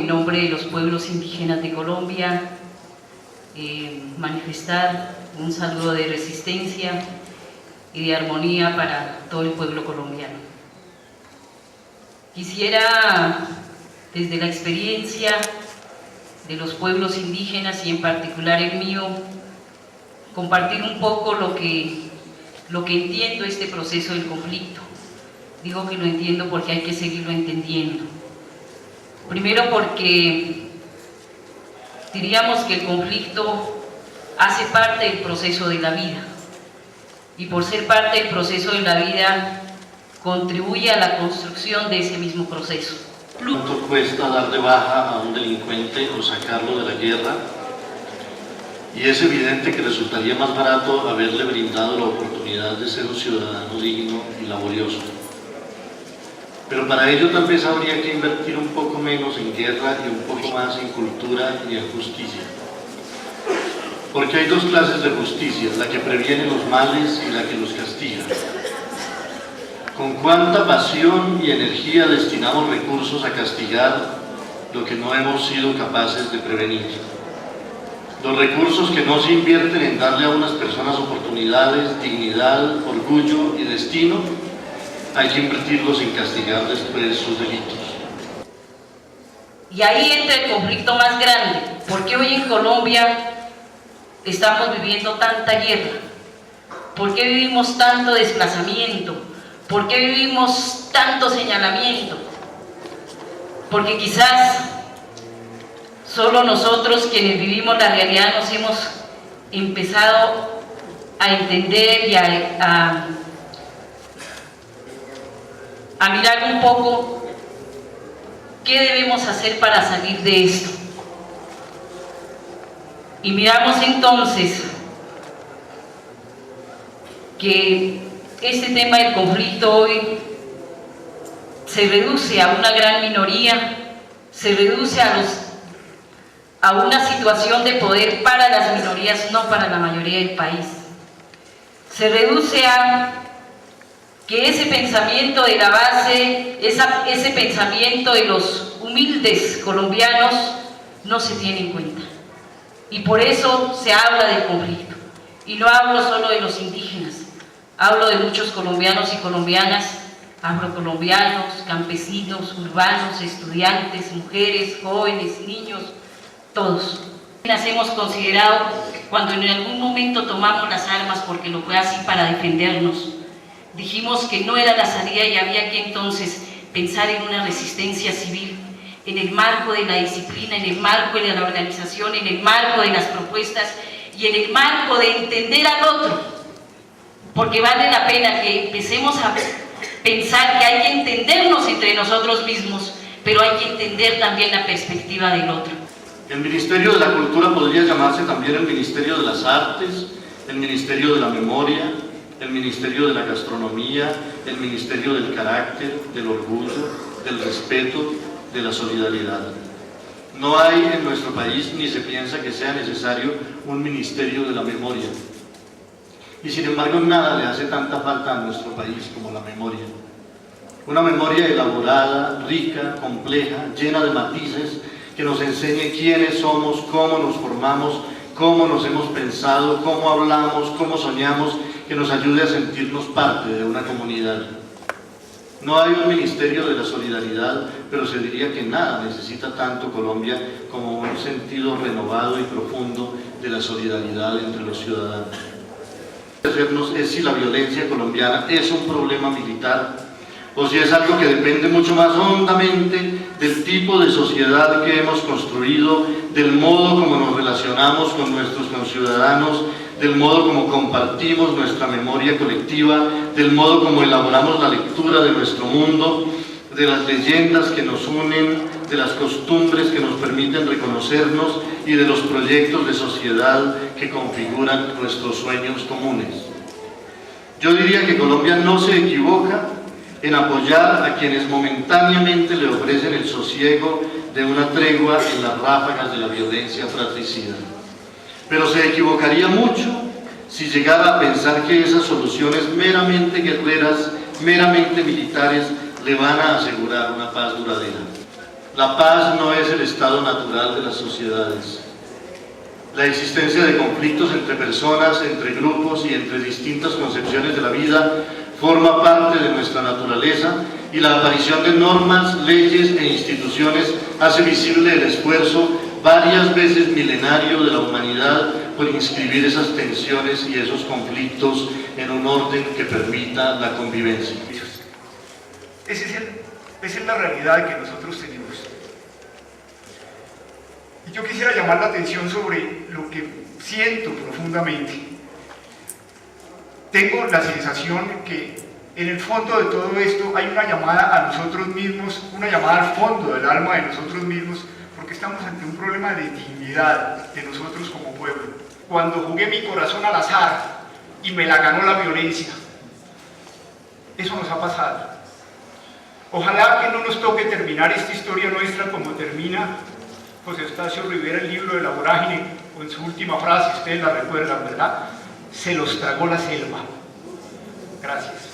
nombre de los pueblos indígenas de Colombia, manifestar un saludo de resistencia y de armonía para todo el pueblo colombiano. Quisiera, desde la experiencia de los pueblos indígenas y en particular el mío, compartir un poco lo que entiendo este proceso del conflicto. Digo que lo entiendo porque hay que seguirlo entendiendo. Primero porque diríamos que el conflicto hace parte del proceso de la vida, y por ser parte del proceso de la vida contribuye a la construcción de ese mismo proceso. ¿Cuánto cuesta dar de baja a un delincuente o sacarlo de la guerra? Y es evidente que resultaría más barato haberle brindado la oportunidad de ser un ciudadano digno y laborioso. Pero para ello tal vez habría que invertir un poco menos en guerra y un poco más en cultura y en justicia. Porque hay dos clases de justicia, la que previene los males y la que los castiga. ¿Con cuánta pasión y energía destinamos recursos a castigar lo que no hemos sido capaces de prevenir? Los recursos que no se invierten en darle a unas personas oportunidades, dignidad, orgullo y destino, hay que invertirlos en castigar después sus delitos. Y ahí entra el conflicto más grande, porque hoy en Colombia estamos viviendo tanta guerra. ¿Por qué vivimos tanto desplazamiento? ¿Por qué vivimos tanto señalamiento? Porque quizás solo nosotros quienes vivimos la realidad nos hemos empezado a entender y a mirar un poco qué debemos hacer para salir de esto. Y miramos entonces que este tema del conflicto hoy se reduce a una gran minoría, se reduce a una situación de poder para las minorías, no para la mayoría del país. Se reduce a que ese pensamiento de la base, ese pensamiento de los humildes colombianos no se tiene en cuenta. Y por eso se habla del conflicto. Y no hablo solo de los indígenas, hablo de muchos colombianos y colombianas, afrocolombianos, campesinos, urbanos, estudiantes, mujeres, jóvenes, niños, todos. Las hemos considerado cuando en algún momento tomamos las armas, porque lo fue así, para defendernos. Dijimos que no era la salida y había que entonces pensar en una resistencia civil, en el marco de la disciplina, en el marco de la organización, en el marco de las propuestas y en el marco de entender al otro, porque vale la pena que empecemos a pensar que hay que entendernos entre nosotros mismos, pero hay que entender también la perspectiva del otro. El Ministerio de la Cultura podría llamarse también el Ministerio de las Artes, el Ministerio de la Memoria, el Ministerio de la Gastronomía, el Ministerio del Carácter, del Orgullo, del Respeto, de la Solidaridad. No hay en nuestro país ni se piensa que sea necesario un Ministerio de la Memoria. Y sin embargo nada le hace tanta falta a nuestro país como la memoria. Una memoria elaborada, rica, compleja, llena de matices, que nos enseñe quiénes somos, cómo nos formamos, cómo nos hemos pensado, cómo hablamos, cómo soñamos, que nos ayude a sentirnos parte de una comunidad. No hay un Ministerio de la Solidaridad, pero se diría que nada necesita tanto Colombia como un sentido renovado y profundo de la solidaridad entre los ciudadanos. Es si la violencia colombiana es un problema militar o si es algo que depende mucho más hondamente del tipo de sociedad que hemos construido, del modo como nos relacionamos con nuestros conciudadanos, del modo como compartimos nuestra memoria colectiva, del modo como elaboramos la lectura de nuestro mundo, de las leyendas que nos unen, de las costumbres que nos permiten reconocernos y de los proyectos de sociedad que configuran nuestros sueños comunes. Yo diría que Colombia no se equivoca en apoyar a quienes momentáneamente le ofrecen el sosiego de una tregua en las ráfagas de la violencia fratricida. Pero se equivocaría mucho si llegara a pensar que esas soluciones meramente guerreras, meramente militares, le van a asegurar una paz duradera. La paz no es el estado natural de las sociedades. La existencia de conflictos entre personas, entre grupos y entre distintas concepciones de la vida forma parte de nuestra naturaleza, y la aparición de normas, leyes e instituciones hace visible el esfuerzo varias veces milenario de la humanidad por inscribir esas tensiones y esos conflictos en un orden que permita la convivencia. Esa es la realidad que nosotros tenemos. Y yo quisiera llamar la atención sobre lo que siento profundamente. Tengo la sensación que en el fondo de todo esto hay una llamada a nosotros mismos, una llamada al fondo del alma de nosotros mismos, porque estamos ante un problema de dignidad de nosotros como pueblo. Cuando jugué mi corazón al azar y me la ganó la violencia, eso nos ha pasado. Ojalá que no nos toque terminar esta historia nuestra como termina José Eustacio Rivera, el libro de La Vorágine, o en su última frase, ustedes la recuerdan, ¿verdad? Se los tragó la selva. Gracias.